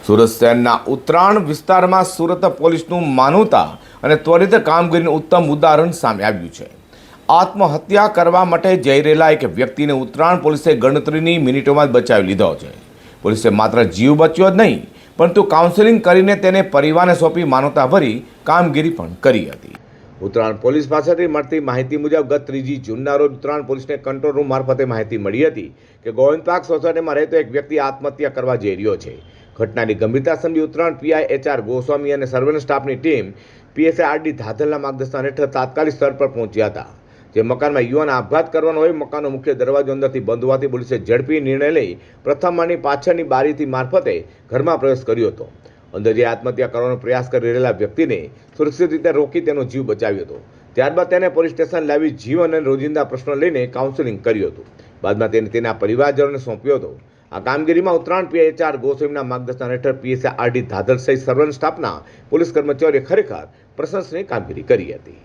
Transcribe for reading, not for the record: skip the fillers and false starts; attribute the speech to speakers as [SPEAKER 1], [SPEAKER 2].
[SPEAKER 1] સુરત શહેરના ઉત્તરાણ વિસ્તારમાં સુરત પોલીસનું માનવતા અને ત્વરિત કામગીરીનું ઉત્તમ ઉદાહરણ સામે આવ્યું છે। આત્મહત્યા કરવા માટે જઈ રહેલા એક વ્યક્તિને ઉત્તરાણ પોલીસે ગણતરીની મિનિટોમાં જ બચાવી લીધો છે। પોલીસે માત્ર જીવ બચ્યો જ નહીં, પરંતુ કાઉન્સેલિંગ કરીને તેને પરિવારને સોંપી માનવતાભરી કામગીરી પણ કરી હતી। ઉત્તરાણ પોલીસ પાસેથી મળતી માહિતી મુજબ ગત 3 જૂનના રોજ ઉત્તરાણ પોલીસને કંટ્રોલ રૂમ મારફતે માહિતી મળી હતી કે ગોવિંદ પાર્ક સોસાયટીમાં રહેતો એક વ્યક્તિ આત્મહત્યા કરવા જઈ રહ્યો છે। ઘટનાની ગંભીરતા સમજી ઉત્તરાણ પીઆઈ એચઆર ગોસ્વામી અને સર્વેલન્સ સ્ટાફની ટીમ પીએસઆઈ આરડી ધાધલના માર્ગદર્શન હેઠળ તાત્કાલિક સ્થળ પર પહોંચ્યા હતા। જે મકાનમાં યુવાન આપઘાત કરવાનો હોય, મકાનનો મુખ્ય દરવાજો અંદરથી બંધ હોવાથી પોલીસે ઝડપી નિર્ણય લઈ પ્રથમ માળની પાછળની બારીથી મારફતે ઘરમાં પ્રવેશ કર્યો હતો। અંદર જે આત્મહત્યા કરવાનો પ્રયાસ કરી રહેલા વ્યક્તિને સુરક્ષિત રીતે રોકી તેનો જીવ બચાવ્યો હતો। ત્યારબાદ તેને પોલીસ સ્ટેશન લાવી જીવન અને રોજિંદા પ્રશ્નો લઈને કાઉન્સેલિંગ કર્યું હતું। બાદમાં તેને તેના પરિવારજનોને સોંપ્યો હતો। આ કામગીરીમાં ઉત્તરાણ પીએચઆર ગોસ્વામીના માર્ગદર્શન હેઠળ પીએસઆઈ આરડી ધાધલ સહિત સર્વેલન્સ સ્ટાફના પોલીસ કર્મચારીઓએ ખરેખર પ્રશંસનીય કામગીરી કરી હતી।